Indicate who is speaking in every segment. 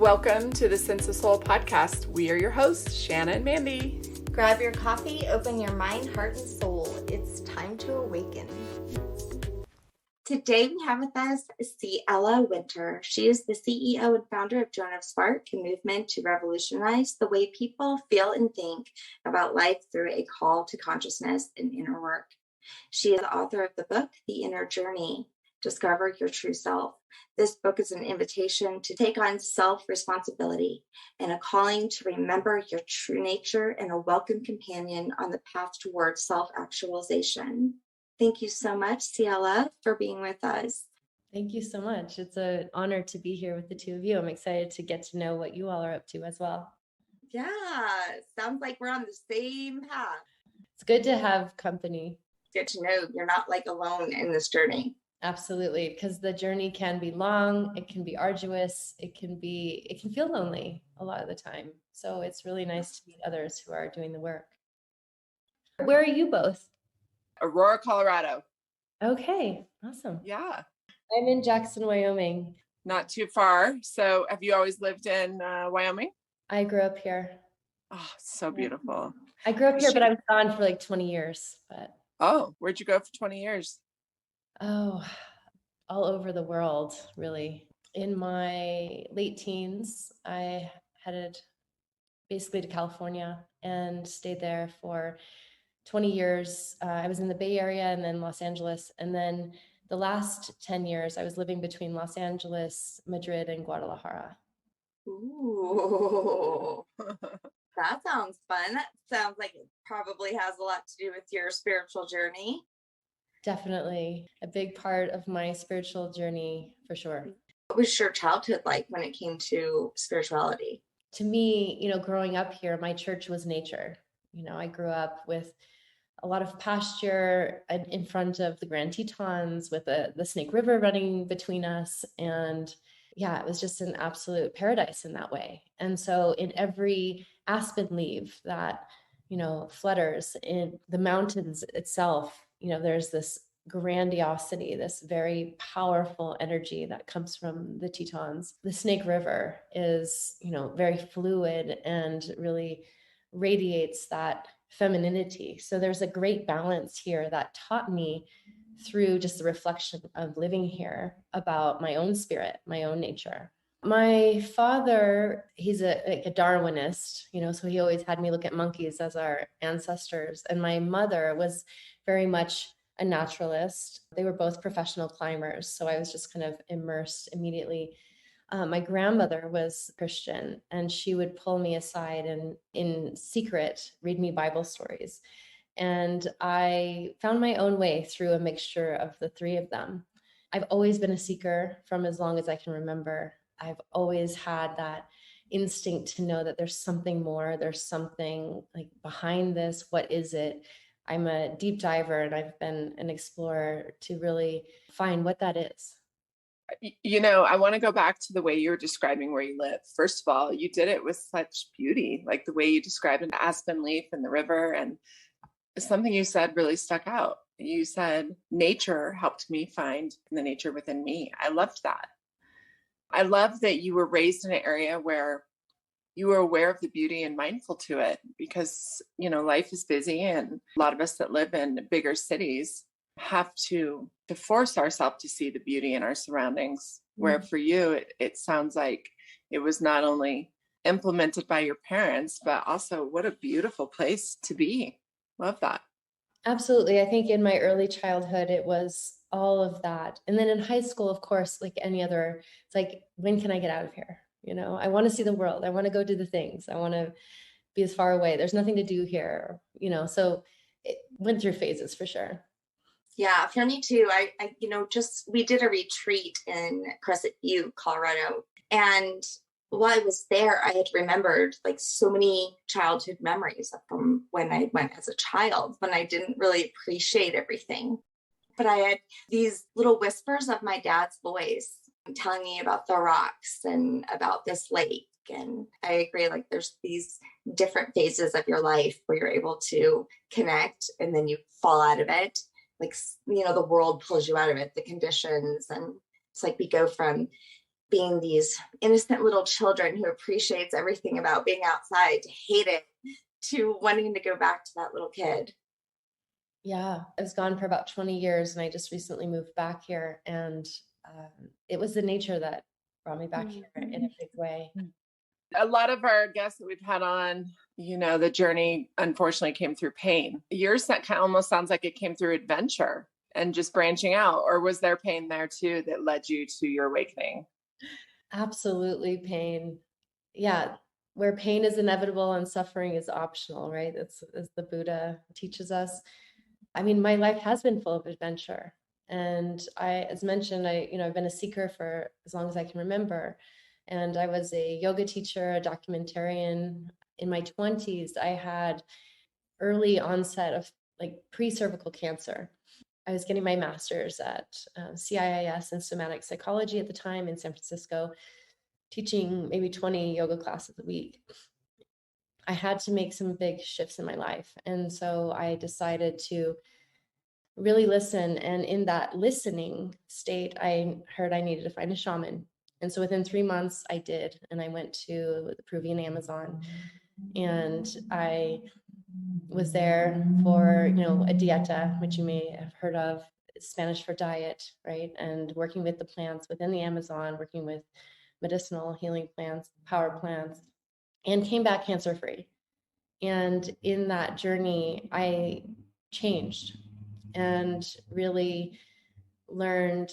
Speaker 1: Welcome to the Sense of Soul podcast. We are your hosts, Shanna and Mandy.
Speaker 2: Grab your coffee, open your mind, heart, and soul. It's time to awaken. Today we have with us Ciela Wynter. She is the CEO and founder of Joan of Sparc, a movement to revolutionize the way people feel and think about life through a call to consciousness and inner work. She is the author of the book, The Inner Journey, Discover Your True Self. This book is an invitation to take on self-responsibility and a calling to remember your true nature and a welcome companion on the path towards self-actualization. Thank you so much, Ciela, for being with us.
Speaker 3: Thank you so much. It's an honor to be here with the two of you. I'm excited to get to know what you all are up to as well.
Speaker 2: Yeah, sounds like we're on the same path.
Speaker 3: It's good to have company.
Speaker 2: Get to know you're not like alone in this journey.
Speaker 3: Absolutely, because the journey can be long, it can be arduous, it can feel lonely a lot of the time. So it's really nice to meet others who are doing the work. Where are you both?
Speaker 1: Aurora, Colorado.
Speaker 3: Okay, awesome.
Speaker 1: Yeah.
Speaker 3: I'm in Jackson, Wyoming.
Speaker 1: Not too far. So have you always lived in Wyoming?
Speaker 3: I grew up here.
Speaker 1: Oh, so beautiful.
Speaker 3: I grew up here, but I was gone for like 20 years.
Speaker 1: Oh, where'd you go for 20 years?
Speaker 3: Oh, all over the world, really. In my late teens, I headed basically to California and stayed there for 20 years. I was in the Bay Area and then Los Angeles. And then the last 10 years, I was living between Los Angeles, Madrid, and Guadalajara.
Speaker 2: Ooh, that sounds fun. That sounds like it probably has a lot to do with your spiritual journey.
Speaker 3: Definitely a big part of my spiritual journey, for sure.
Speaker 2: What was your childhood like when it came to spirituality?
Speaker 3: To me, growing up here, my church was nature. I grew up with a lot of pasture in front of the Grand Tetons with the Snake River running between us. And yeah, it was just an absolute paradise in that way. And so in every aspen leaf that, flutters in the mountains itself, there's this grandiosity, this very powerful energy that comes from the Tetons. The Snake River is, very fluid and really radiates that femininity. So there's a great balance here that taught me through just the reflection of living here about my own spirit, my own nature. My father, he's a Darwinist, so he always had me look at monkeys as our ancestors. And my mother was very much a naturalist. They were both professional climbers. So I was just kind of immersed immediately. My grandmother was Christian, and she would pull me aside and in secret read me Bible stories. And I found my own way through a mixture of the three of them. I've always been a seeker from as long as I can remember. I've always had that instinct to know that there's something more, there's something like behind this. What is it? I'm a deep diver, and I've been an explorer to really find what that is.
Speaker 1: I want to go back to the way you were describing where you live. First of all, you did it with such beauty, like the way you described an aspen leaf in the river. And something you said really stuck out. You said, nature helped me find the nature within me. I loved that. I love that you were raised in an area where you were aware of the beauty and mindful to it because, life is busy, and a lot of us that live in bigger cities have to force ourselves to see the beauty in our surroundings. Where for you, it sounds like it was not only implemented by your parents, but also what a beautiful place to be. Love that.
Speaker 3: Absolutely. I think in my early childhood, it was all of that. And then in high school, of course, like any other, it's like, when can I get out of here? I want to see the world. I want to go do the things. I want to be as far away. There's nothing to do here, so it went through phases for sure.
Speaker 2: Yeah, for me too. We did a retreat in Crescent View, Colorado. And while I was there, I had remembered like so many childhood memories from when I went as a child, when I didn't really appreciate everything. But I had these little whispers of my dad's voice telling me about the rocks and about this lake. And I agree, like there's these different phases of your life where you're able to connect and then you fall out of it. Like, the world pulls you out of it, the conditions. And it's like we go from being these innocent little children who appreciates everything about being outside to hate it, to wanting to go back to that little kid.
Speaker 3: Yeah, I was gone for about 20 years and I just recently moved back here, and it was the nature that brought me back here in a big way.
Speaker 1: A lot of our guests that we've had on, the journey unfortunately came through pain. Yours that kind of almost sounds like it came through adventure and just branching out, or was there pain there too that led you to your awakening?
Speaker 3: Absolutely pain. Yeah, where pain is inevitable and suffering is optional, right? That's as the Buddha teaches us. I mean, my life has been full of adventure. And as mentioned, I've been a seeker for as long as I can remember. And I was a yoga teacher, a documentarian. In my 20s, I had early onset of like pre-cervical cancer. I was getting my master's at CIIS in somatic psychology at the time in San Francisco, teaching maybe 20 yoga classes a week. I had to make some big shifts in my life. And so I decided to really listen. And in that listening state, I heard I needed to find a shaman. And so within 3 months, I did. And I went to the Peruvian Amazon, and I was there for, a dieta, which you may have heard of, Spanish for diet, right? And working with the plants within the Amazon, working with medicinal healing plants, power plants, and came back cancer-free. And in that journey, I changed and really learned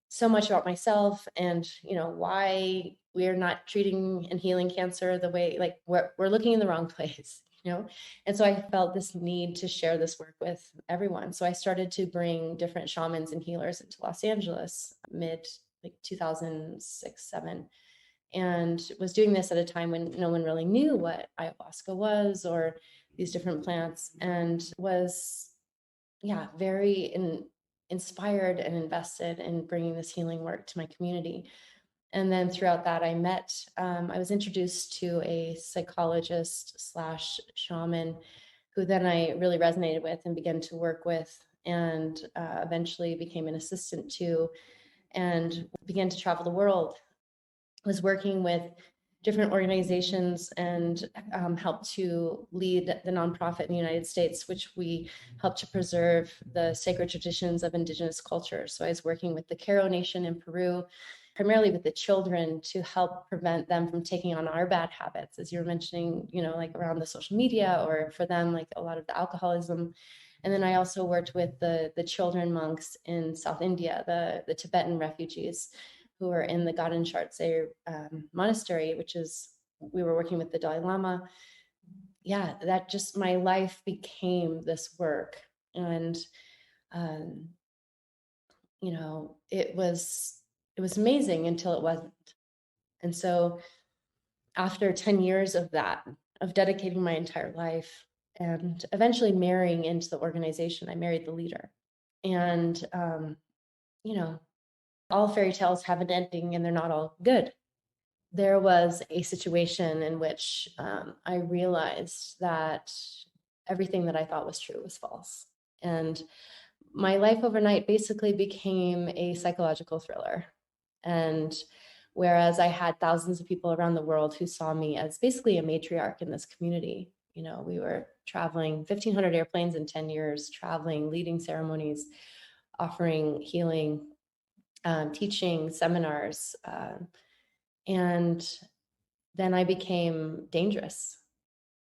Speaker 3: so much about myself and, why we're not treating and healing cancer the way, like we're looking in the wrong place, And so I felt this need to share this work with everyone. So I started to bring different shamans and healers into Los Angeles mid like 2006, 7, and was doing this at a time when no one really knew what ayahuasca was or these different plants, and was very inspired and invested in bringing this healing work to my community. And then throughout that, I was introduced to a psychologist / shaman who then I really resonated with and began to work with, and eventually became an assistant to, and began to travel the world. Was working with different organizations and helped to lead the nonprofit in the United States, which we helped to preserve the sacred traditions of indigenous culture. So I was working with the Caro Nation in Peru, primarily with the children, to help prevent them from taking on our bad habits, as you were mentioning, like around the social media, or for them, like a lot of the alcoholism. And then I also worked with the children monks in South India, the Tibetan refugees who are in the Gaden Shartse monastery, we were working with the Dalai Lama. Yeah, that just, my life became this work. And, it was amazing until it wasn't. And so after 10 years of that, of dedicating my entire life and eventually marrying into the organization, I married the leader. And, all fairy tales have an ending and they're not all good. There was a situation in which I realized that everything that I thought was true was false. And my life overnight basically became a psychological thriller. And whereas I had thousands of people around the world who saw me as basically a matriarch in this community, we were traveling 1,500 airplanes in 10 years, traveling, leading ceremonies, offering healing, teaching seminars. And then I became dangerous.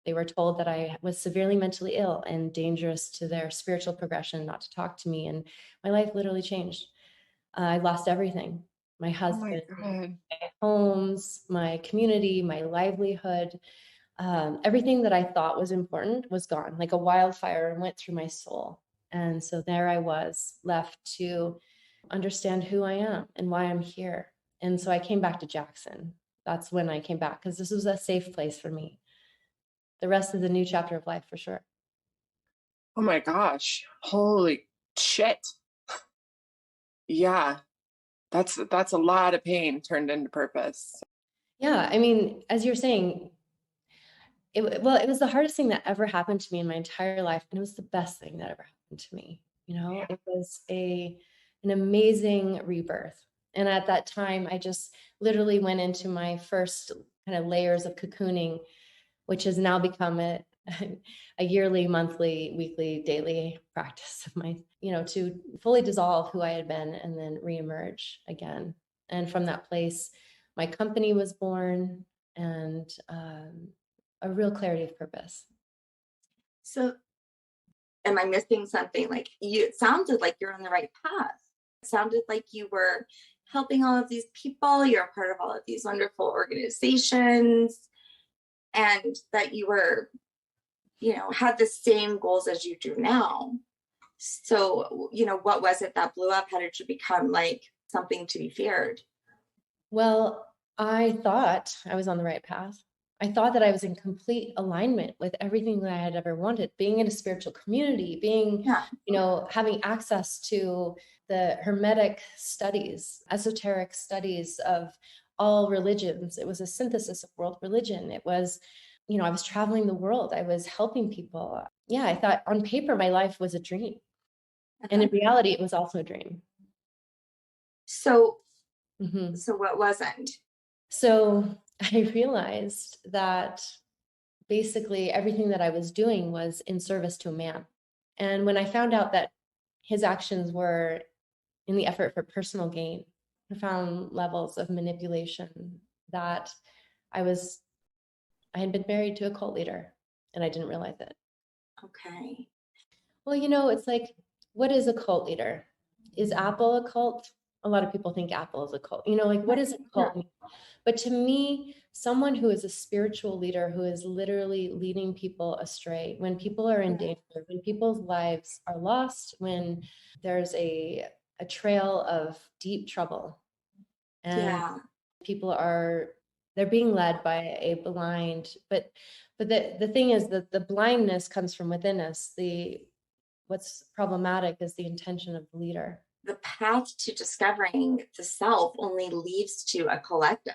Speaker 3: They were told that I was severely mentally ill and dangerous to their spiritual progression, not to talk to me. And my life literally changed. I lost everything. My husband, my homes, my community, my livelihood, everything that I thought was important was gone, like a wildfire, and went through my soul. And so there I was, left to understand who I am and why I'm here. And so I came back to Jackson. That's when I came back, because this was a safe place for me. The rest is a new chapter of life for sure.
Speaker 1: Oh my gosh. Holy shit. Yeah. That's a lot of pain turned into purpose.
Speaker 3: Yeah. I mean, as you're saying, it was the hardest thing that ever happened to me in my entire life. And it was the best thing that ever happened to me. It was an amazing rebirth. And at that time, I just literally went into my first kind of layers of cocooning, which has now become a yearly, monthly, weekly, daily practice of my, to fully dissolve who I had been and then reemerge again. And from that place, my company was born, and a real clarity of purpose.
Speaker 2: So am I missing something? Like, it sounded like you're on the right path. It sounded like you were helping all of these people. You're a part of all of these wonderful organizations, and that you were, had the same goals as you do now. So, what was it that blew up? How did you become like something to be feared?
Speaker 3: Well, I thought I was on the right path. I thought that I was in complete alignment with everything that I had ever wanted, being in a spiritual community, being, having access to the Hermetic studies, esoteric studies of all religions. It was a synthesis of world religion. It was, I was traveling the world. I was helping people. Yeah, I thought on paper, my life was a dream. And in reality, it was also a dream.
Speaker 2: So, So what wasn't?
Speaker 3: So I realized that basically everything that I was doing was in service to a man. And when I found out that his actions were in the effort for personal gain, profound levels of manipulation, that I had been married to a cult leader and I didn't realize it.
Speaker 2: Okay.
Speaker 3: Well, it's like, what is a cult leader? Is Apple a cult? A lot of people think Apple is a cult. What is a cult? Yeah. But to me, someone who is a spiritual leader, who is literally leading people astray, when people are in danger, when people's lives are lost, when there's a trail of deep trouble, and people they're being led by a blind, but the thing is that the blindness comes from within us. What's problematic is the intention of the leader.
Speaker 2: The path to discovering the self only leads to a collective.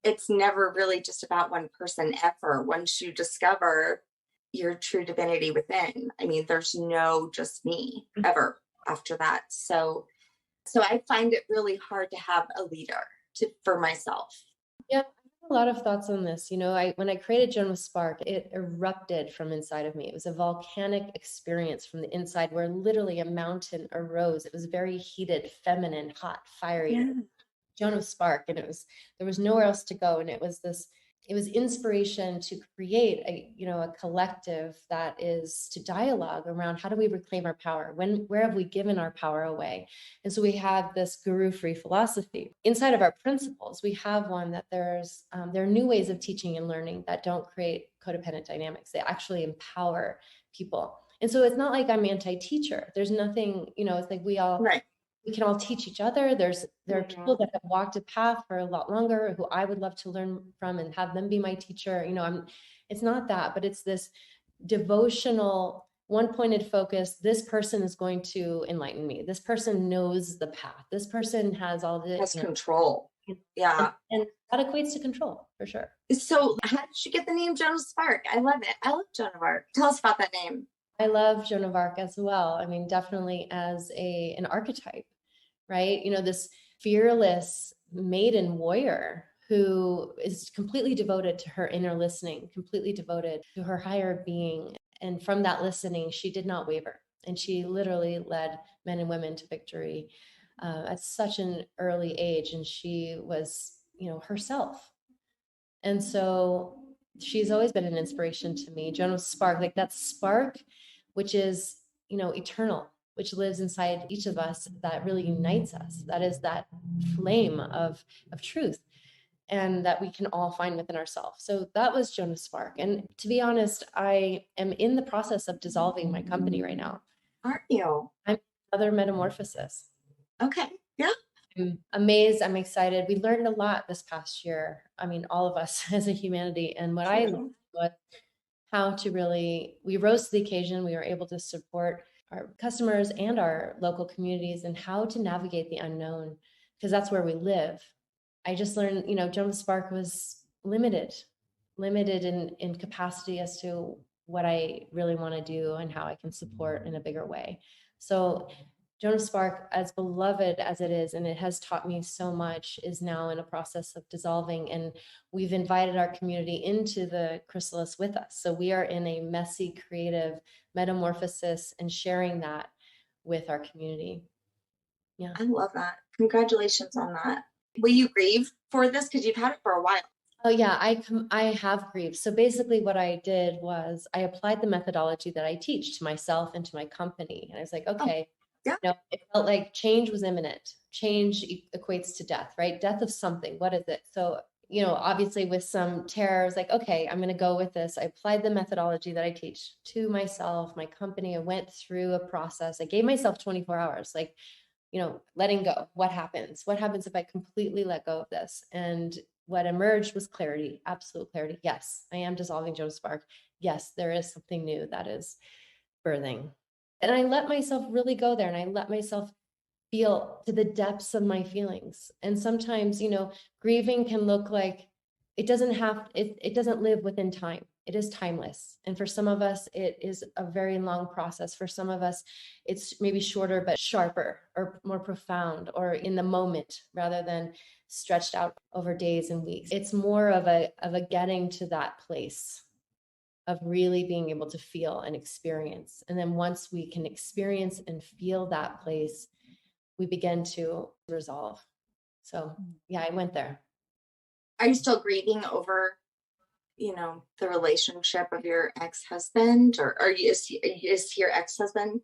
Speaker 2: It's never really just about one person ever. Once you discover your true divinity within, there's no just me ever after that. So I find it really hard to have a leader for myself.
Speaker 3: Yeah. A lot of thoughts on this. When I created Joan of Sparc, it erupted from inside of me. It was a volcanic experience from the inside where literally a mountain arose. It was very heated, feminine, hot, fiery. Yeah. Joan of Sparc, and there was nowhere else to go. And it was inspiration to create a collective that is to dialogue around how do we reclaim our power? Where have we given our power away? And so we have this guru-free philosophy. Inside of our principles, we have one that there are new ways of teaching and learning that don't create codependent dynamics. They actually empower people. And so it's not like I'm anti-teacher. There's nothing, it's like we can all teach each other. There are people that have walked a path for a lot longer who I would love to learn from and have them be my teacher. It's not that, but it's this devotional, one-pointed focus. This person is going to enlighten me. This person knows the path. This person has all the
Speaker 2: control. Yeah.
Speaker 3: And that equates to control for sure.
Speaker 2: So how did you get the name Joan of Sparc? I love it. I love Joan of Arc. Tell us about that name.
Speaker 3: I love Joan of Arc as well. Definitely as an archetype. Right? This fearless maiden warrior who is completely devoted to her inner listening, completely devoted to her higher being. And from that listening, she did not waver. And she literally led men and women to victory at such an early age. And she was, herself. And so she's always been an inspiration to me. Joan of Sparc, like that spark, which is, eternal, which lives inside each of us, that really unites us. That is that flame of truth, and that we can all find within ourselves. So that was Joan of Sparc. And to be honest, I am in the process of dissolving my company right now.
Speaker 2: Aren't you?
Speaker 3: I'm another metamorphosis.
Speaker 2: Okay. Yeah.
Speaker 3: I'm amazed. I'm excited. We learned a lot this past year. All of us as a humanity. And what I learned was how to we rose to the occasion. We were able to support our customers and our local communities, and how to navigate the unknown, because that's where we live. I just learned, Joan of Sparc was limited in capacity as to what I really want to do and how I can support in a bigger way. So Joan of Sparc, as beloved as it is, and it has taught me so much, is now in a process of dissolving. And we've invited our community into the chrysalis with us. So we are in a messy, creative metamorphosis and sharing that with our community. Yeah.
Speaker 2: I love that. Congratulations on that. Will you grieve for this? Because you've had it for a while.
Speaker 3: Oh yeah, I have grief. So basically what I did was I applied the methodology that I teach to myself and to my company. And I was like, okay,
Speaker 2: yeah.
Speaker 3: It felt like change was imminent. Change equates to death, right? Death of something. What is it? So, obviously with some terror, I was like, okay, I'm going to go with this. I applied the methodology that I teach to myself, my company. I went through a process. I gave myself 24 hours, like, letting go. What happens? What happens if I completely let go of this? And what emerged was clarity, absolute clarity. Yes, I am dissolving Joan of Sparc. Yes, there is something new that is birthing. And I let myself really go there, and I let myself feel to the depths of my feelings. And sometimes, grieving can look like it doesn't live within time. It is timeless. And for some of us, it is a very long process. For some of us, it's maybe shorter, but sharper or more profound or in the moment rather than stretched out over days and weeks. It's more of a getting to that place of really being able to feel and experience. And then once we can experience and feel that place, we begin to resolve. So yeah, I went there.
Speaker 2: Are you still grieving over, the relationship of your ex-husband, or is he your ex-husband?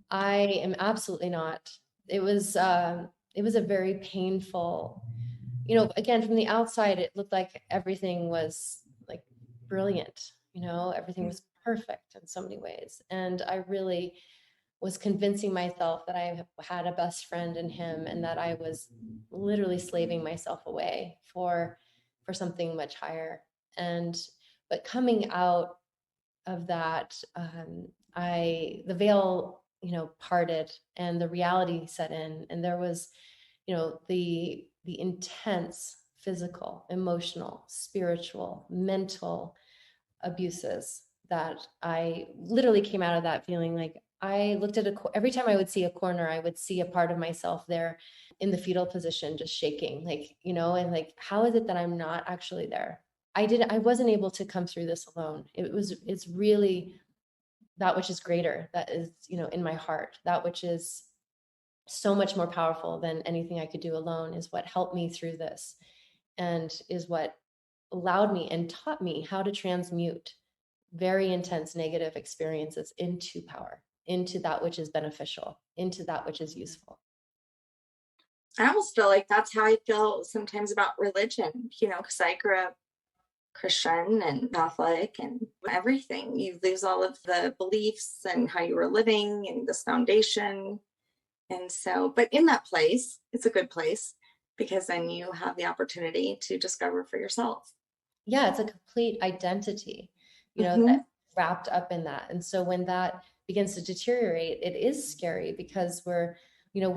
Speaker 3: I am absolutely not. It was a very painful, again, from the outside, it looked like everything was like brilliant, everything was perfect in so many ways. And I really was convincing myself that I had a best friend in him and that I was literally slaving myself away for something much higher. But coming out of that, the veil, parted and the reality set in, and there was, the intense physical, emotional, spiritual, mental abuses that I literally came out of that feeling like I looked at every time I would see a corner, I would see a part of myself there in the fetal position, just shaking, like, and like, how is it that I'm not actually there? I wasn't able to come through this alone. It's really that which is greater, that is, in my heart, that which is so much more powerful than anything I could do alone, is what helped me through this and is what allowed me and taught me how to transmute very intense negative experiences into power, into that which is beneficial, into that which is useful.
Speaker 2: I almost feel like that's how I feel sometimes about religion, because I grew up Christian and Catholic and everything. You lose all of the beliefs and how you were living and this foundation. And so, but in that place, it's a good place because then you have the opportunity to discover for yourself.
Speaker 3: Yeah, it's a complete identity, that's wrapped up in that. And so when that begins to deteriorate, it is scary because we're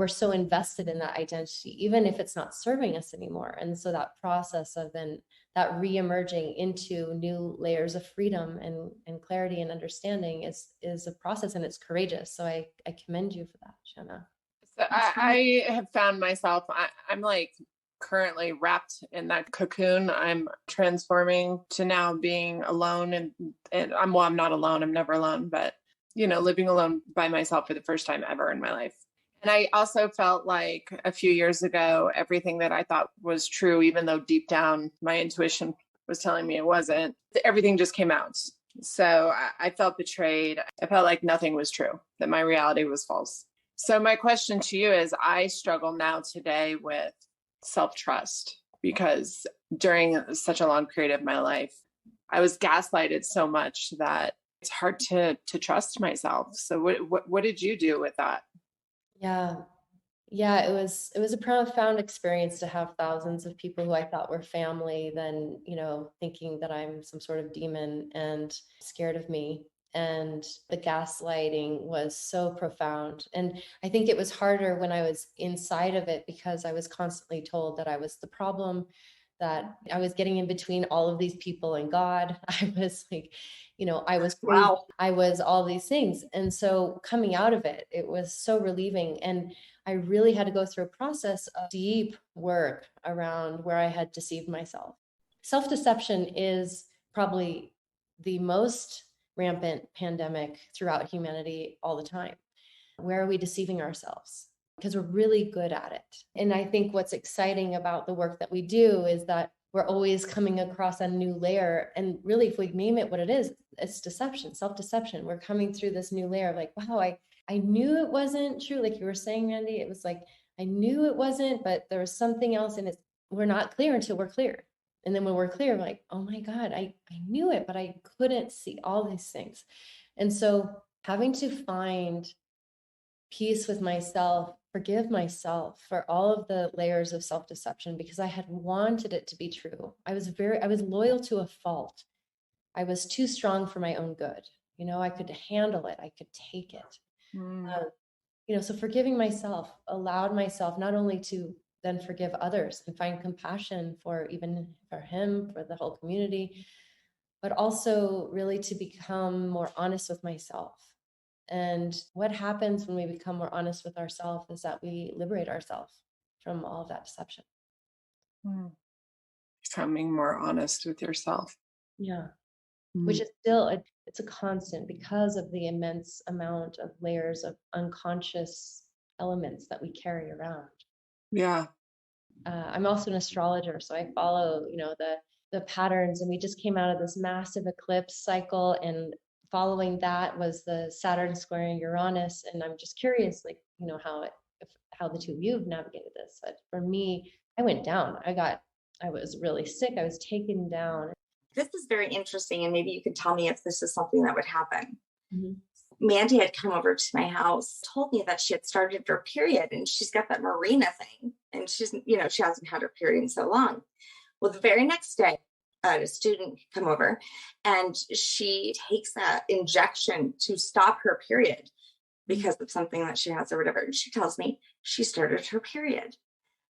Speaker 3: so invested in that identity, even if it's not serving us anymore. And so that process of then that re-emerging into new layers of freedom and clarity and understanding is a process, and it's courageous. So I commend you for that, Shanna.
Speaker 1: So I have found myself, I'm like currently wrapped in that cocoon. I'm transforming to now being alone and I'm not alone. I'm never alone, but living alone by myself for the first time ever in my life. And I also felt like a few years ago, everything that I thought was true, even though deep down my intuition was telling me it wasn't, everything just came out. So I felt betrayed. I felt like nothing was true, that my reality was false. So my question to you is, I struggle now today with self-trust because during such a long period of my life, I was gaslighted so much that it's hard to trust myself. So what did you do with that?
Speaker 3: Yeah, it was a profound experience to have thousands of people who I thought were family, then, thinking that I'm some sort of demon and scared of me. And the gaslighting was so profound. And I think it was harder when I was inside of it because I was constantly told that I was the problem, that I was getting in between all of these people and God. I was like, I was crazy.
Speaker 2: Wow.
Speaker 3: I was all these things. And so coming out of it, it was so relieving. And I really had to go through a process of deep work around where I had deceived myself. Self-deception is probably the most rampant pandemic throughout humanity all the time. Where are we deceiving ourselves? Because we're really good at it. And I think what's exciting about the work that we do is that we're always coming across a new layer. And really, if we name it what it is, it's deception, self-deception. We're coming through this new layer of like, wow, I knew it wasn't true. Like you were saying, Randy, it was like, I knew it wasn't, but there was something else. And we're not clear until we're clear. And then when we're clear, we're like, oh my God, I knew it, but I couldn't see all these things. And so having to find peace with myself, forgive myself for all of the layers of self-deception, because I had wanted it to be true. I was loyal to a fault. I was too strong for my own good. I could handle it. I could take it. So forgiving myself allowed myself not only to then forgive others and find compassion for him, for the whole community, but also really to become more honest with myself. And what happens when we become more honest with ourselves is that we liberate ourselves from all of that deception.
Speaker 1: Becoming more honest with yourself.
Speaker 3: Yeah. Which is still, it's a constant because of the immense amount of layers of unconscious elements that we carry around.
Speaker 1: Yeah.
Speaker 3: I'm also an astrologer, so I follow, the patterns, and we just came out of this massive eclipse cycle, and following that was the Saturn squaring Uranus. And I'm just curious, like, how the two of you have navigated this. But for me, I went down. I was really sick. I was taken down.
Speaker 2: This is very interesting, and maybe you could tell me if this is something that would happen.
Speaker 3: Mm-hmm.
Speaker 2: Mandy had come over to my house, told me that she had started her period, and she's got that Marina thing, and she's, she hasn't had her period in so long. Well, the very next day, a student come over, and she takes that injection to stop her period because of something that she has or whatever. And she tells me she started her period.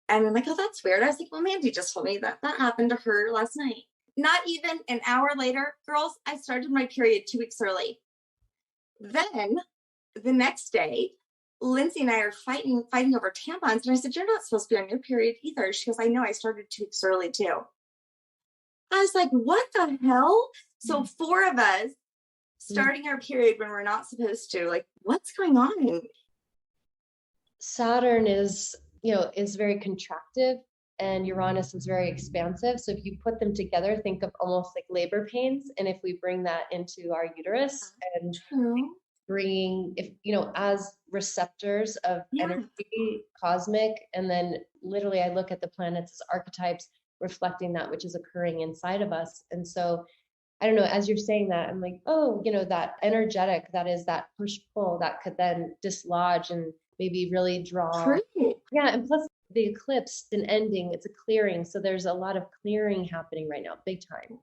Speaker 2: And I'm like, oh, that's weird. I was like, well, Mandy just told me that happened to her last night. Not even an hour later, girls, I started my period 2 weeks early. Then the next day, Lindsay and I are fighting over tampons. And I said, you're not supposed to be on your period either. She goes, I know, I started 2 weeks early too. I was like, what the hell? So 4 of us starting our period when we're not supposed to, like, what's going on?
Speaker 3: Saturn is very contractive, and Uranus is very expansive. So if you put them together, think of almost like labor pains. And if we bring that into our uterus and bringing, as receptors of energy, cosmic, and then literally I look at the planets as archetypes reflecting that which is occurring inside of us. And so, I don't know, as you're saying that, I'm like, oh, that energetic, that is that push pull that could then dislodge and maybe really draw.
Speaker 2: True.
Speaker 3: Yeah. And plus the eclipse, an ending, it's a clearing. So there's a lot of clearing happening right now, big time.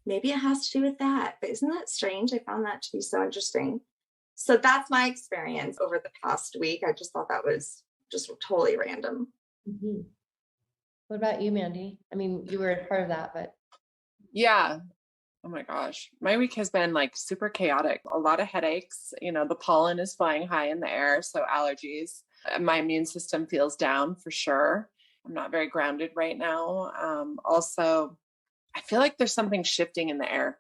Speaker 2: Maybe it has to do with that. But isn't that strange? I found that to be so interesting. So that's my experience over the past week. I just thought that was just totally random.
Speaker 3: Mm-hmm. What about you, Mandy? I mean, you were a part of that, but.
Speaker 1: Yeah. Oh my gosh. My week has been like super chaotic. A lot of headaches. The pollen is flying high in the air. So allergies. My immune system feels down for sure. I'm not very grounded right now. Also, I feel like there's something shifting in the air.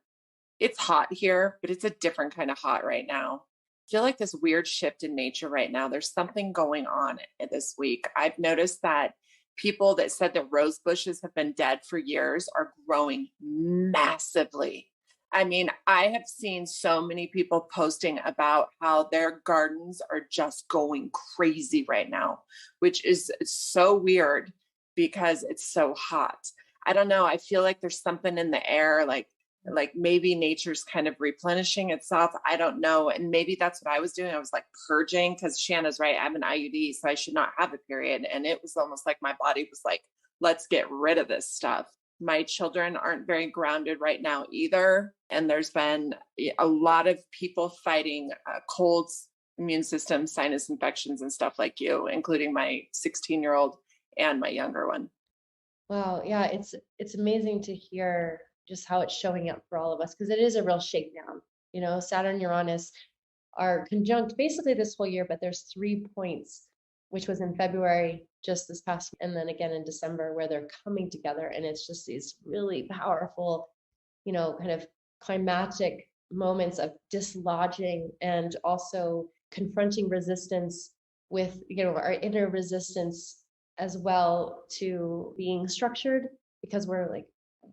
Speaker 1: It's hot here, but it's a different kind of hot right now. I feel like this weird shift in nature right now. There's something going on this week. I've noticed that people that said that rose bushes have been dead for years are growing massively. I mean, I have seen so many people posting about how their gardens are just going crazy right now, which is so weird because it's so hot. I don't know. I feel like there's something in the air, like maybe nature's kind of replenishing itself. I don't know. And maybe that's what I was doing. I was like purging, because Shanna's right. I have an IUD, so I should not have a period. And it was almost like my body was like, let's get rid of this stuff. My children aren't very grounded right now either. And there's been a lot of people fighting colds, immune system, sinus infections and stuff like you, including my 16-year-old and my younger one.
Speaker 3: Wow. Yeah. It's amazing to hear just how it's showing up for all of us, because it is a real shakedown. Saturn, Uranus are conjunct basically this whole year, but there's 3 points, which was in February, just this past, and then again in December, where they're coming together. And it's just these really powerful, kind of climatic moments of dislodging and also confronting resistance with, our inner resistance as well to being structured, because we're like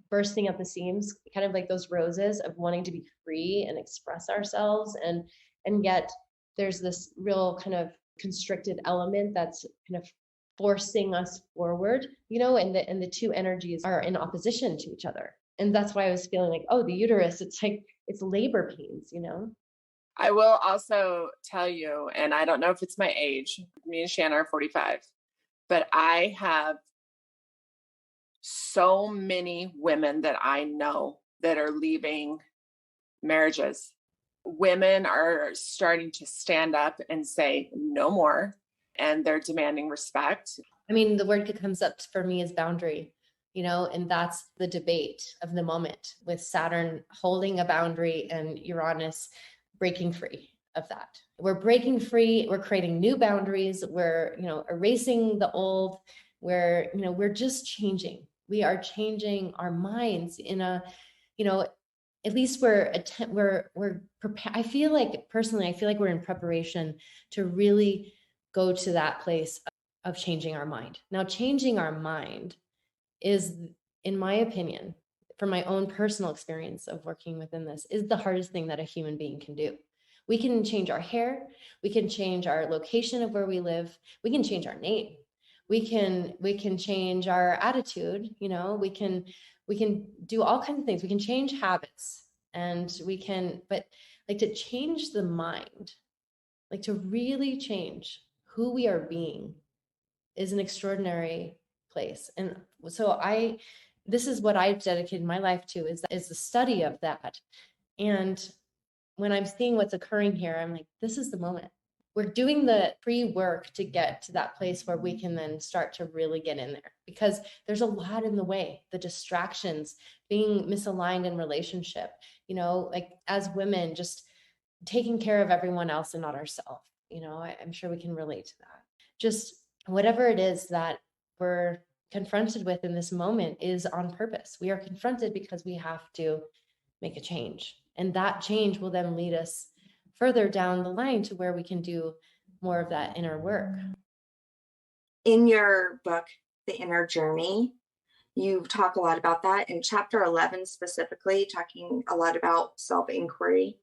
Speaker 3: bursting at the seams, kind of like those roses of wanting to be free and express ourselves. And yet there's this real kind of constricted element that's kind of forcing us forward, and the two energies are in opposition to each other. And that's why I was feeling like, oh, the uterus, it's like, it's labor pains.
Speaker 1: I will also tell you, and I don't know if it's my age, me and Shanna are 45, but I have so many women that I know that are leaving marriages. Women are starting to stand up and say no more, and they're demanding respect.
Speaker 3: I mean, the word that comes up for me is boundary, and that's the debate of the moment, with Saturn holding a boundary and Uranus breaking free of that. We're breaking free. We're creating new boundaries. We're, erasing the old. We're just changing. We are changing our minds in a, at least we're prepared. I feel like we're in preparation to really go to that place of changing our mind. Now, changing our mind is, in my opinion, from my own personal experience of working within this, is the hardest thing that a human being can do. We can change our hair. We can change our location of where we live. We can change our name. We can change our attitude. We can do all kinds of things. We can change habits, but like, to change the mind, like to really change who we are being, is an extraordinary place. And so this is what I've dedicated my life to, is the study of that. And when I'm seeing what's occurring here, I'm like, this is the moment. We're doing the pre-work to get to that place where we can then start to really get in there, because there's a lot in the way, the distractions, being misaligned in relationship, like as women, just taking care of everyone else and not ourselves. I'm sure we can relate to that. Just whatever it is that we're confronted with in this moment is on purpose. We are confronted because we have to make a change. And that change will then lead us further down the line to where we can do more of that inner work.
Speaker 2: In your book, The Inner Journey, you talk a lot about that. In chapter 11 specifically, talking a lot about self-inquiry.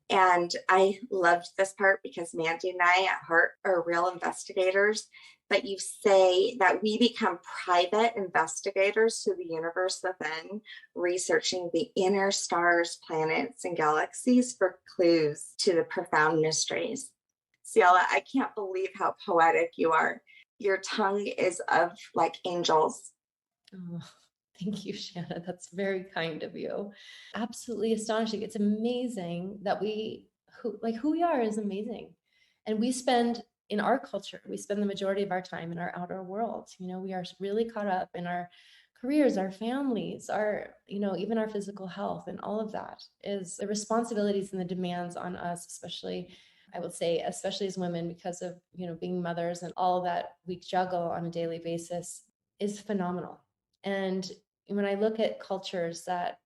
Speaker 2: And I loved this part because Mandy and I at heart are real investigators. But you say that we become private investigators to the universe within, researching the inner stars, planets, and galaxies for clues to the profound mysteries. Ciela, I can't believe how poetic you are. Your tongue is of like angels.
Speaker 3: Oh, thank you, Shanna. That's very kind of you. Absolutely astonishing. It's amazing that who we are is amazing. And in our culture, we spend the majority of our time in our outer world. We are really caught up in our careers, our families, even our physical health, and all of that is the responsibilities and the demands on us, especially, I would say, especially as women, because of, being mothers and all that we juggle on a daily basis, is phenomenal. And when I look at cultures that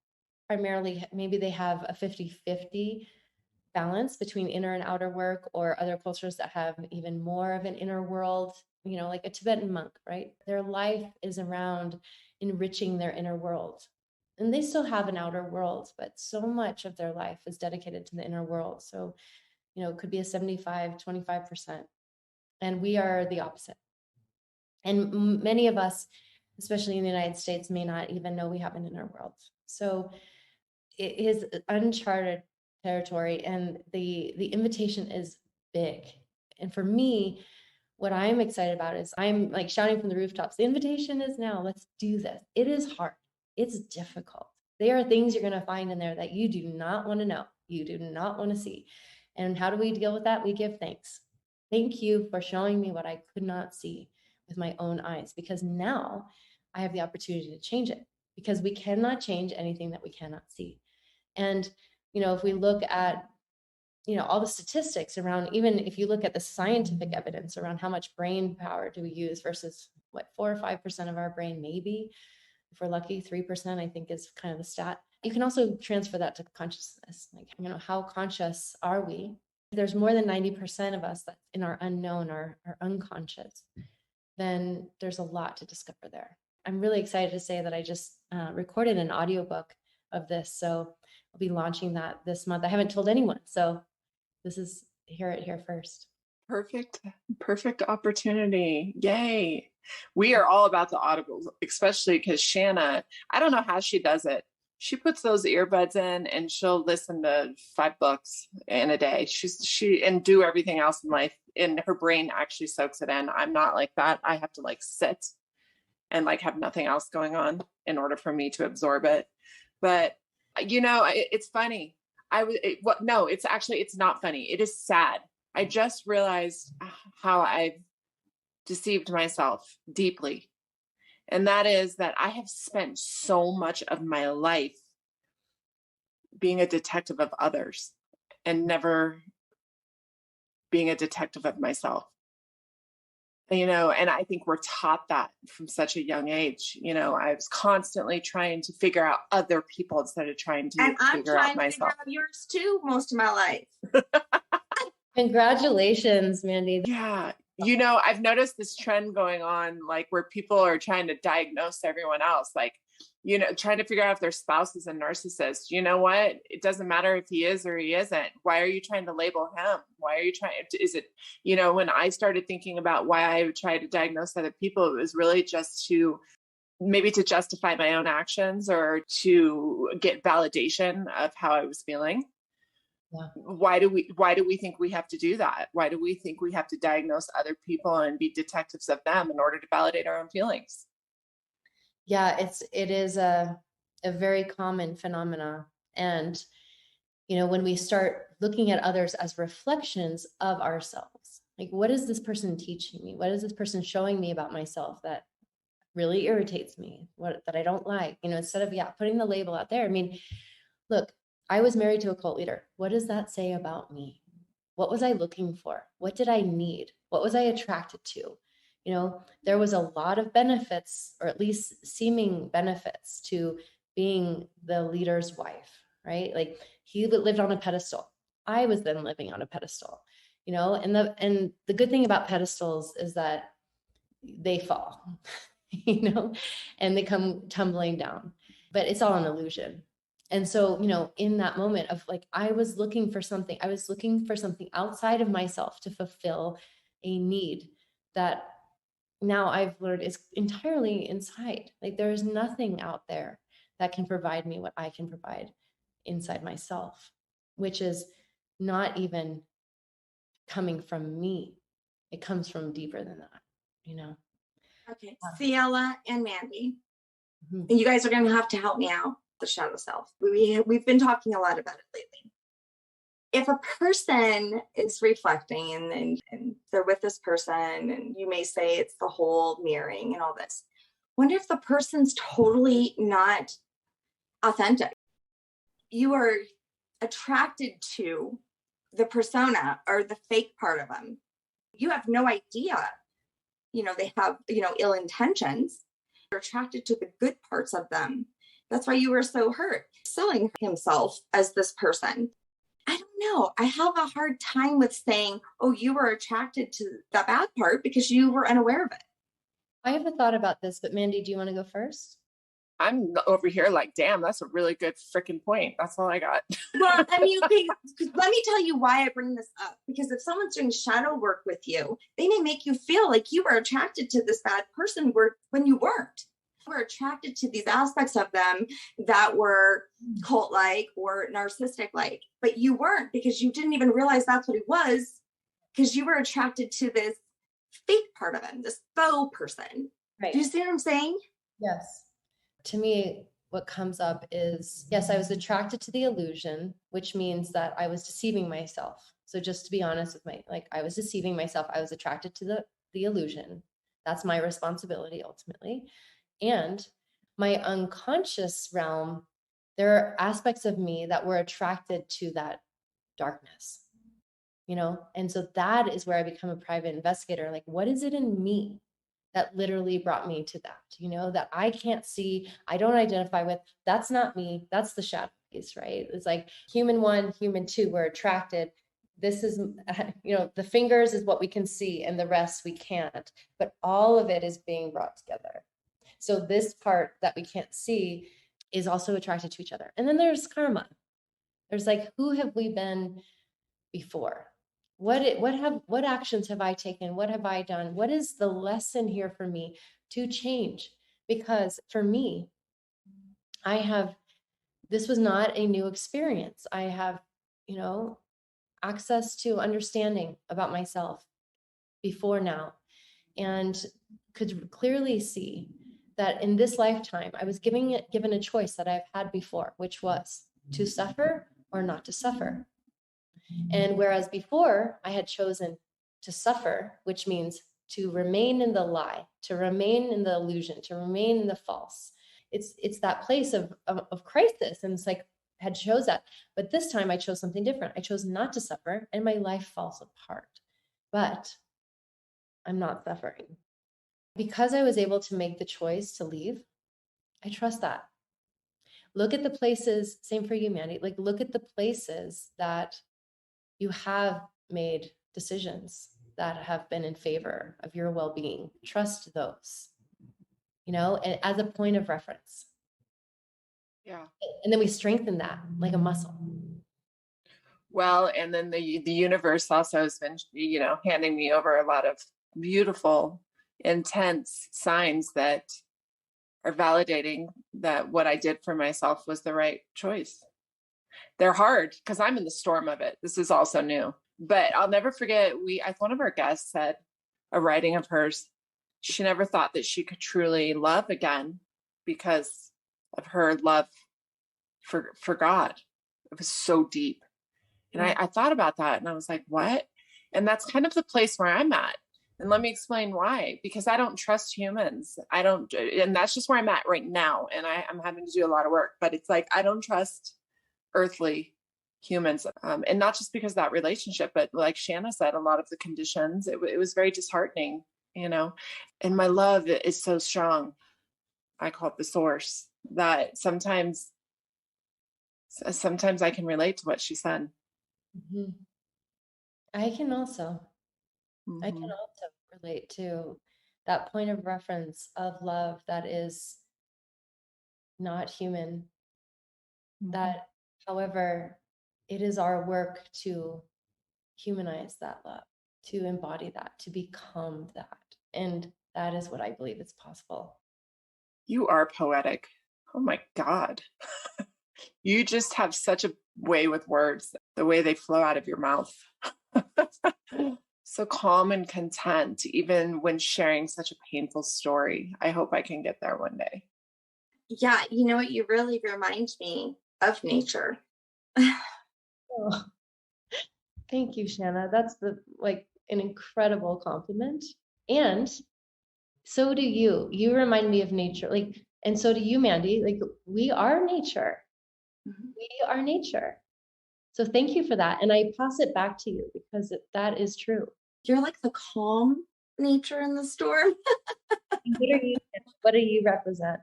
Speaker 3: primarily, maybe they have a 50-50 balance between inner and outer work, or other cultures that have even more of an inner world, like a Tibetan monk, right? Their life is around enriching their inner world. And they still have an outer world, but so much of their life is dedicated to the inner world. So, it could be a 75-25%. And we are the opposite. And many of us, especially in the United States, may not even know we have an inner world. So it is uncharted territory, and the invitation is big. And for me, what I'm excited about is I'm like shouting from the rooftops, the invitation is now, let's do this. It is hard. It's difficult. There are things you're going to find in there that you do not want to know. You do not want to see. And how do we deal with that? We give thanks. Thank you for showing me what I could not see with my own eyes, because now I have the opportunity to change it, because we cannot change anything that we cannot see. And, if we look at, all the statistics around, even if you look at the scientific evidence around how much brain power do we use versus what, 4 or 5% of our brain, maybe, if we're lucky, 3%, I think is kind of the stat. You can also transfer that to consciousness. Like, how conscious are we? There's more than 90% of us that's in our unknown or our unconscious. Then there's a lot to discover there. I'm really excited to say that I just recorded an audiobook of this. So I'll be launching that this month. I haven't told anyone. So this is hear it here first.
Speaker 1: Perfect opportunity. Yay. We are all about the audibles, especially because Shanna, I don't know how she does it. She puts those earbuds in and she'll listen to 5 books in a day. And do everything else in life, and her brain actually soaks it in. I'm not like that. I have to sit and have nothing else going on in order for me to absorb it. But it's funny. It's not funny. It is sad. I just realized how I've deceived myself deeply. And that is that I have spent so much of my life being a detective of others and never being a detective of myself. And I think we're taught that from such a young age. I was constantly trying to figure out other people instead of trying to figure out myself. And I'm trying to figure out
Speaker 2: yours too most of my life.
Speaker 3: Congratulations, Mandy.
Speaker 1: Yeah. I've noticed this trend going on, where people are trying to diagnose everyone else, trying to figure out if their spouse is a narcissist. You know what? It doesn't matter if he is or he isn't. Why are you trying to label him? Why are you trying to, is it, when I started thinking about why I would try to diagnose other people, it was really just to justify my own actions or to get validation of how I was feeling.
Speaker 3: Yeah.
Speaker 1: Why do we think we have to do that? Why do we think we have to diagnose other people and be detectives of them in order to validate our own feelings?
Speaker 3: Yeah, it is a very common phenomena. And, when we start looking at others as reflections of ourselves, what is this person teaching me? What is this person showing me about myself that really irritates me, that I don't like, instead of, putting the label out there. I mean, look, I was married to a cult leader. What does that say about me? What was I looking for? What did I need? What was I attracted to? There was a lot of benefits, or at least seeming benefits, to being the leader's wife, right? He lived on a pedestal. I was then living on a pedestal, and the good thing about pedestals is that they fall, and they come tumbling down, but it's all an illusion. And so, in that moment of I was looking for something outside of myself to fulfill a need that now I've learned is entirely inside. There is nothing out there that can provide me what I can provide inside myself, which is not even coming from me. It comes from deeper than that,
Speaker 2: Okay, Ciela and Mandy, and you guys are going to have to help me out. The shadow self. We've been talking a lot about it lately. If a person is reflecting and they're with this person, and you may say it's the whole mirroring and all this, wonder if the person's totally not authentic. You are attracted to the persona or the fake part of them. You have no idea, they have, ill intentions. You're attracted to the good parts of them. That's why you were so hurt, selling himself as this person. I don't know. I have a hard time with saying, oh, you were attracted to the bad part because you were unaware of it.
Speaker 3: I have a thought about this, but Mandy, do you want to go first?
Speaker 1: I'm over here damn, that's a really good freaking point. That's all I got.
Speaker 2: Well, I mean, okay, let me tell you why I bring this up. Because if someone's doing shadow work with you, they may make you feel like you were attracted to this bad person when you weren't. You were attracted to these aspects of them that were cult-like or narcissistic-like, but you weren't, because you didn't even realize that's what it was, because you were attracted to this fake part of him, this faux person. Right. Do you see what I'm saying?
Speaker 3: Yes. To me, what comes up is, yes, I was attracted to the illusion, which means that I was deceiving myself. So just to be honest with I was deceiving myself. I was attracted to the illusion. That's my responsibility ultimately. And my unconscious realm, there are aspects of me that were attracted to that darkness, And so that is where I become a private investigator. Like, what is it in me that literally brought me to that, that I can't see, I don't identify with? That's not me. That's the shadow piece, right? It's like human 1, human 2, we're attracted. This is, the fingers is what we can see and the rest we can't, but all of it is being brought together. So this part that we can't see is also attracted to each other. And then there's karma. There's like, who have we been before? What actions have I taken? What have I done? What is the lesson here for me to change? Because for me, this was not a new experience. I have, access to understanding about myself before now, and could clearly see that in this lifetime, I was given a choice that I've had before, which was to suffer or not to suffer. And whereas before I had chosen to suffer, which means to remain in the lie, to remain in the illusion, to remain in the false. It's that place of crisis. And it's like, I had chose that. But this time I chose something different. I chose not to suffer, and my life falls apart. But I'm not suffering. Because I was able to make the choice to leave, I trust that. Look at the places, same for you, Mandy, like look at the places that you have made decisions that have been in favor of your well-being. Trust those, and as a point of reference.
Speaker 1: Yeah.
Speaker 3: And then we strengthen that like a muscle.
Speaker 1: Well, and then the universe also has been, handing me over a lot of beautiful, intense signs that are validating that what I did for myself was the right choice. They're hard because I'm in the storm of it. This is also new, but I'll never forget. One of our guests said, a writing of hers, she never thought that she could truly love again because of her love for God. It was so deep. And I thought about that and I was like, what? And that's kind of the place where I'm at. And let me explain why, because I don't trust humans. And that's just where I'm at right now. And I'm having to do a lot of work, but it's like, I don't trust earthly humans. And not just because of that relationship, but like Shanna said, a lot of the conditions, it was very disheartening, and my love is so strong. I call it the source, that sometimes I can relate to what she said.
Speaker 3: Mm-hmm. I can also relate to that point of reference of love that is not human. Mm-hmm. That, however, it is our work to humanize that love, to embody that, to become that. And that is what I believe is possible.
Speaker 1: You are poetic. Oh my God. You just have such a way with words, the way they flow out of your mouth. So calm and content, even when sharing such a painful story. I hope I can get there one day.
Speaker 2: Yeah, you know what? You really remind me of nature.
Speaker 3: Oh, thank you, Shanna. That's an incredible compliment. And so do you. You remind me of nature. And so do you, Mandy. We are nature. Mm-hmm. We are nature. So thank you for that. And I pass it back to you because that is true.
Speaker 2: You're like the calm nature in the storm.
Speaker 3: What do you represent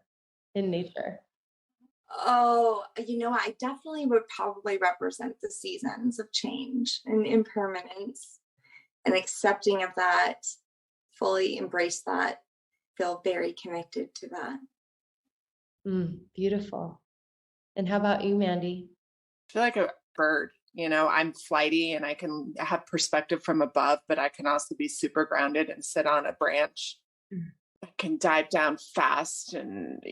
Speaker 3: in nature?
Speaker 2: Oh, I definitely would probably represent the seasons of change and impermanence, and accepting of that, fully embrace that, feel very connected to that.
Speaker 3: Beautiful. And how about you, Mandy?
Speaker 1: I feel like a bird. I'm flighty and I can have perspective from above, but I can also be super grounded and sit on a branch. I can dive down fast and,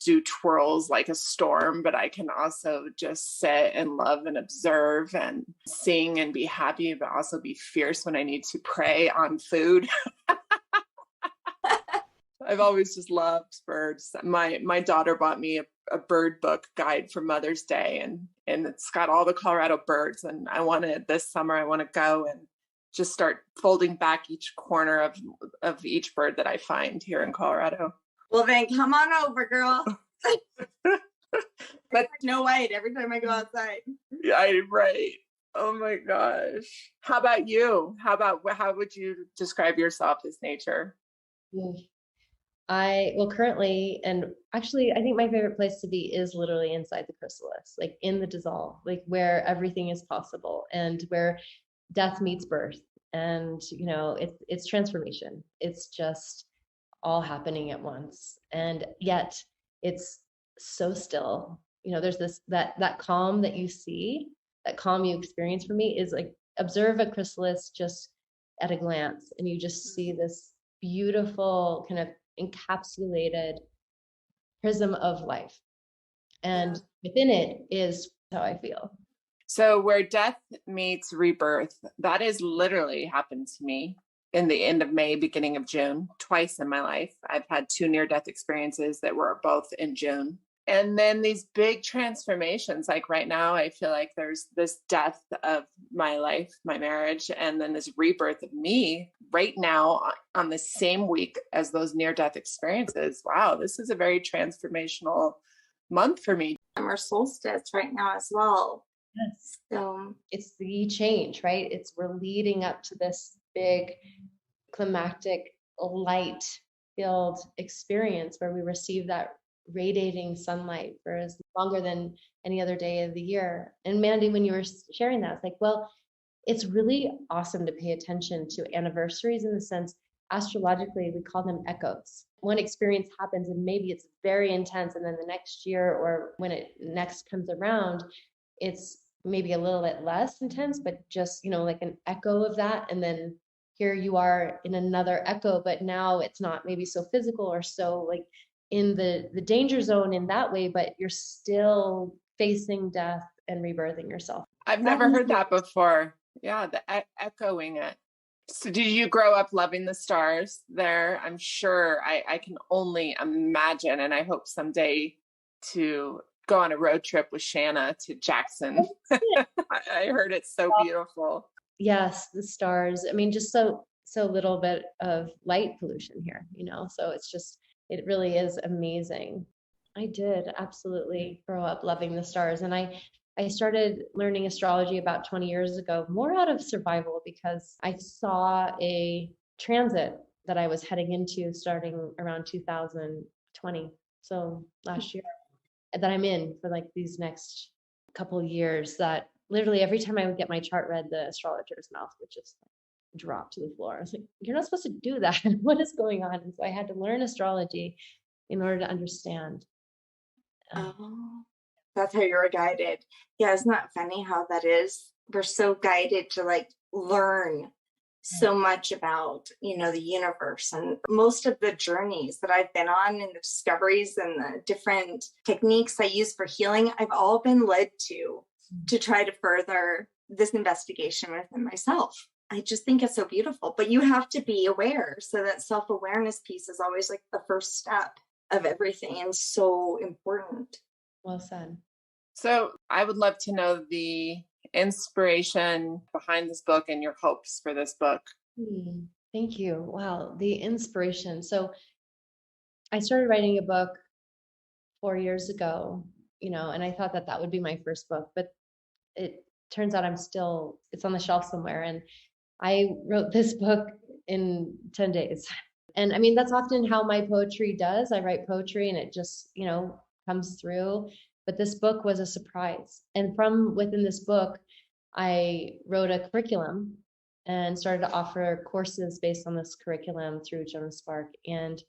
Speaker 1: do twirls like a storm, but I can also just sit and love and observe and sing and be happy, but also be fierce when I need to prey on food. I've always just loved birds. My daughter bought me a bird book guide for Mother's Day, and it's got all the Colorado birds. And this summer, I want to go and just start folding back each corner of each bird that I find here in Colorado.
Speaker 2: Well, then come on over, girl.
Speaker 1: But
Speaker 2: No white every time I go outside.
Speaker 1: yeah, right. Oh my gosh. How about you? How would you describe yourself as nature?
Speaker 3: Mm. Well, currently, and actually, I think my favorite place to be is literally inside the chrysalis, like in the dissolve, like where everything is possible and where death meets birth. And, it's transformation. It's just all happening at once. And yet it's so still. There's that calm that you see, that calm you experience for me is like observe a chrysalis just at a glance, and you just see this beautiful kind of encapsulated prism of life. And within it is how I feel.
Speaker 1: So where death meets rebirth, that has literally happened to me in the end of May, beginning of June, twice in my life. I've had 2 near-death experiences that were both in June. And then these big transformations, like right now, I feel like there's this death of my life, my marriage, and then this rebirth of me right now on the same week as those near-death experiences. Wow, this is a very transformational month for me.
Speaker 2: Summer solstice right now as well.
Speaker 3: Yes.
Speaker 2: So
Speaker 3: It's the change, right? We're leading up to this big climactic light filled experience where we receive that radiating sunlight for as longer than any other day of the year. And Mandy, when you were sharing that, it's like, well, it's really awesome to pay attention to anniversaries in the sense, astrologically, we call them echoes. One experience happens and maybe it's very intense, and then the next year or when it next comes around, it's maybe a little bit less intense, but just, like an echo of that. And then here you are in another echo, but now it's not maybe so physical or so like in the danger zone in that way, but you're still facing death and rebirthing yourself.
Speaker 1: I've never heard that before. Yeah, the echoing it. So did you grow up loving the stars there? I'm sure I can only imagine, and I hope someday to go on a road trip with Shanna to Jackson. I heard it's so beautiful.
Speaker 3: Yes, the stars. I mean, just so little bit of light pollution here, so it really is amazing. I did absolutely grow up loving the stars, and I started learning astrology about 20 years ago, more out of survival, because I saw a transit that I was heading into starting around 2020, so last year, that I'm in for like these next couple years, that literally every time I would get my chart read, the astrologer's mouth would just drop to the floor. I was like, you're not supposed to do that. What is going on? And so I had to learn astrology in order to understand.
Speaker 2: oh, that's how you're guided. Yeah, isn't that funny how that is? We're so guided to like learn so much about, the universe. And most of the journeys that I've been on and the discoveries and the different techniques I use for healing, I've all been led to try to further this investigation within myself. I just think it's so beautiful, but you have to be aware. So that self-awareness piece is always like the first step of everything and so important.
Speaker 3: Well said.
Speaker 1: So I would love to know the inspiration behind this book and your hopes for this book.
Speaker 3: Thank you. Wow, the inspiration. So I started writing a book 4 years ago, and I thought that would be my first book, but it turns out it's on the shelf somewhere. And I wrote this book in 10 days. And I mean, that's often how my poetry does. I write poetry and it just, comes through. But this book was a surprise. And from within this book, I wrote a curriculum and started to offer courses based on this curriculum through Joan of Sparc, and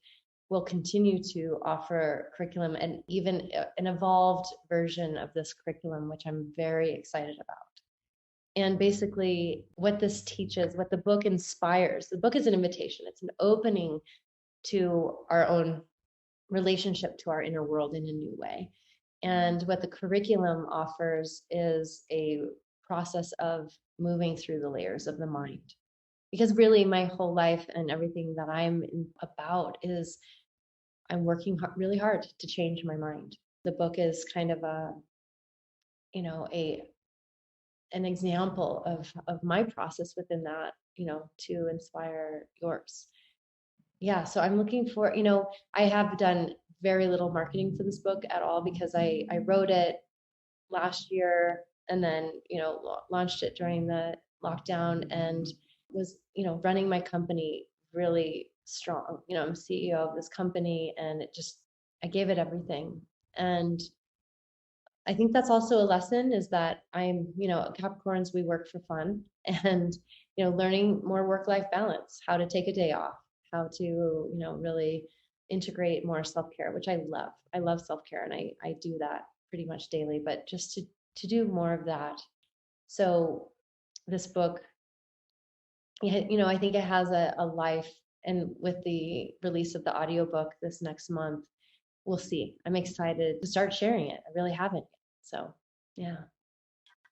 Speaker 3: will continue to offer curriculum and even an evolved version of this curriculum, which I'm very excited about. And basically what this teaches, what the book inspires, the book is an invitation. It's an opening to our own relationship to our inner world in a new way. And what the curriculum offers is a process of moving through the layers of the mind. Because really my whole life and everything that I'm about is I'm working really hard to change my mind. The book is kind of an example of my process within that, to inspire yours. yeah, so I'm looking for, I have done very little marketing for this book at all because I wrote it last year and then, launched it during the lockdown and was, running my company really strong. I'm CEO of this company and I gave it everything. And I think that's also a lesson is that Capricorns, we work for fun and, learning more work-life balance, how to take a day off, how to, really integrate more self-care, which I love. I love self-care and I do that pretty much daily, but just to do more of that. So this book, I think it has a life, and with the release of the audiobook this next month, we'll see. I'm excited to start sharing it. I really haven't. So, yeah.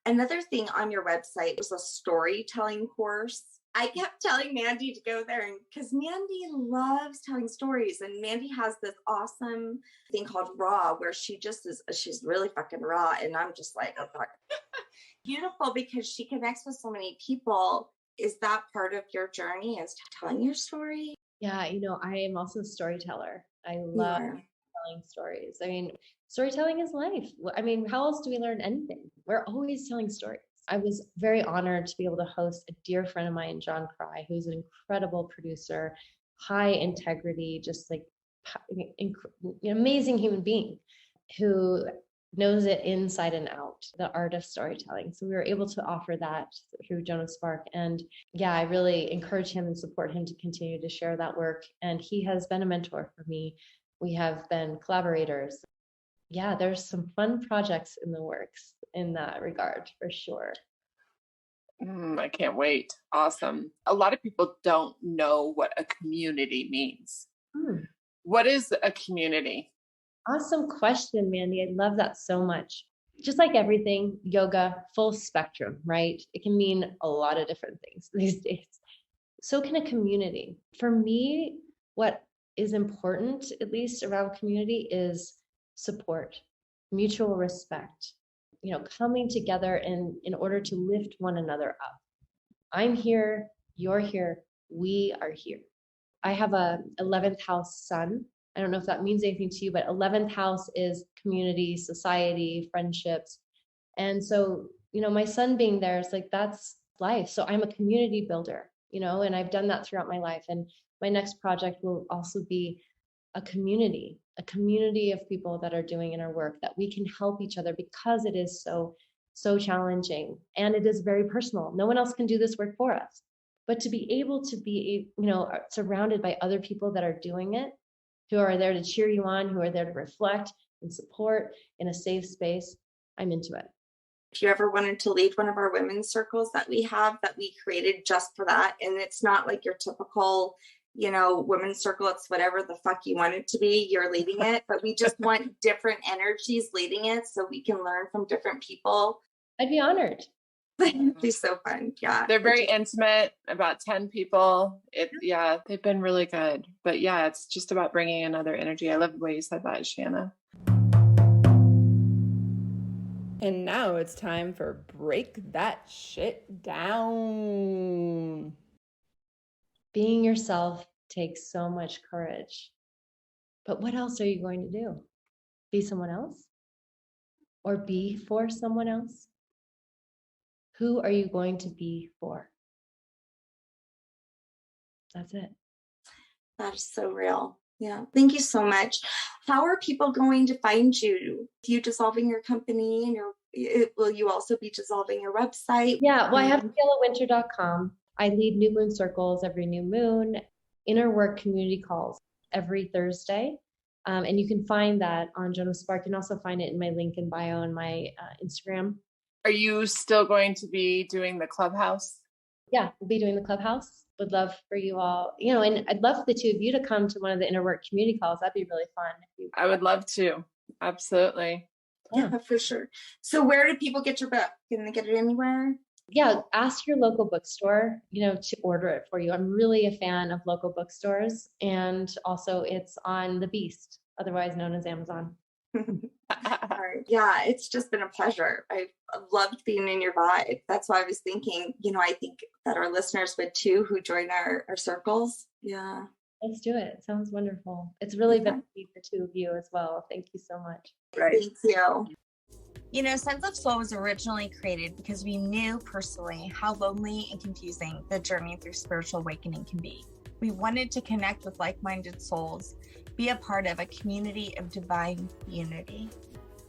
Speaker 2: Another thing on your website was a storytelling course. I kept telling Mandy to go there because Mandy loves telling stories. And Mandy has this awesome thing called Raw where she's really fucking raw. And I'm just like, oh, fuck. Beautiful because she connects with so many people. Is that part of your journey, is telling your story?
Speaker 3: Yeah, I am also a storyteller. I love telling stories. I mean, storytelling is life. I mean, how else do we learn anything? We're always telling stories. I was very honored to be able to host a dear friend of mine, John Cry, who's an incredible producer, high integrity, just like amazing human being who knows it inside and out, the art of storytelling. So we were able to offer that through Joan of Sparc. And yeah, I really encourage him and support him to continue to share that work. And he has been a mentor for me. We have been collaborators. Yeah, there's some fun projects in the works in that regard, for sure.
Speaker 1: I can't wait. Awesome. A lot of people don't know what a community means. What is a community?
Speaker 3: Awesome question, Mandy. I love that so much. Just like everything, yoga, full spectrum, right? It can mean a lot of different things these days. So can a community. For me, what is important, at least around community, is support, mutual respect, coming together in order to lift one another up. I'm here, you're here, we are here. I have a 11th house sun. I don't know if that means anything to you, but 11th house is community, society, friendships. And so, my son being there is like, that's life. So I'm a community builder, and I've done that throughout my life. And my next project will also be a community of people that are doing inner work that we can help each other because it is so challenging and it is very personal. No one else can do this work for us. But to be able to be, surrounded by other people that are doing it, who are there to cheer you on, who are there to reflect and support in a safe space, I'm into it.
Speaker 2: If you ever wanted to lead one of our women's circles that we have, that we created just for that, and it's not like your typical, women's circle, it's whatever the fuck you want it to be, you're leading it, but we just want different energies leading it so we can learn from different people.
Speaker 3: I'd be honored.
Speaker 2: It'd be so fun. Yeah.
Speaker 1: They're very intimate, about 10 people. They've been really good. But yeah, it's just about bringing another energy. I love the way you said that, Shanna.
Speaker 4: And now it's time for Break That Shit Down.
Speaker 3: Being yourself takes so much courage. But what else are you going to do? Be someone else? Or be for someone else? Who are you going to be for? That's it.
Speaker 2: That is so real. Yeah. Thank you so much. How are people going to find you? You dissolving your company and will you also be dissolving your website?
Speaker 3: Yeah. Well, I have cielawynter.com. I lead new moon circles every new moon, inner work community calls every Thursday. And you can find that on Joan of Sparc. You can also find it in my link in bio on my Instagram.
Speaker 1: Are you still going to be doing the clubhouse?
Speaker 3: Yeah, we'll be doing the clubhouse. Would love for you all, and I'd love for the two of you to come to one of the inner work community calls. That'd be really fun.
Speaker 1: I would love to. Absolutely.
Speaker 2: Yeah, for sure. So where do people get your book? Can they get it anywhere?
Speaker 3: Yeah, ask your local bookstore, to order it for you. I'm really a fan of local bookstores. And also it's on The Beast, otherwise known as Amazon.
Speaker 2: All right. Yeah, it's just been a pleasure. I've loved being in your vibe. That's why I was thinking, I think that our listeners would too, who join our circles. Yeah.
Speaker 3: Let's do it. Sounds wonderful. It's really been to meet the two of you as well. Thank you so much.
Speaker 1: Right.
Speaker 2: Thank you.
Speaker 5: You know, Sense of Soul was originally created because we knew personally how lonely and confusing the journey through spiritual awakening can be. We wanted to connect with like-minded souls, be a part of a community of divine unity.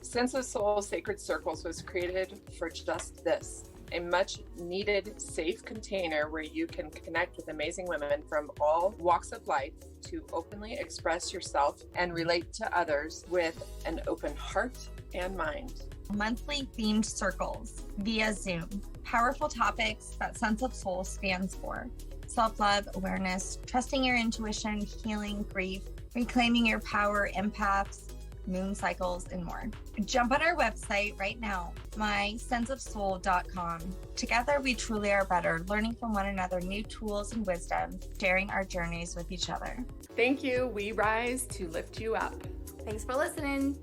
Speaker 1: Sense of Soul Sacred Circles was created for just this, a much needed safe container where you can connect with amazing women from all walks of life to openly express yourself and relate to others with an open heart and mind.
Speaker 5: Monthly themed circles via Zoom. Powerful topics that Sense of Soul stands for. Self-love, awareness, trusting your intuition, healing, grief, reclaiming your power, empaths, moon cycles, and more. Jump on our website right now, mysenseofsoul.com. Together, we truly are better, learning from one another new tools and wisdom, sharing our journeys with each other.
Speaker 4: Thank you. We rise to lift you up.
Speaker 6: Thanks for listening.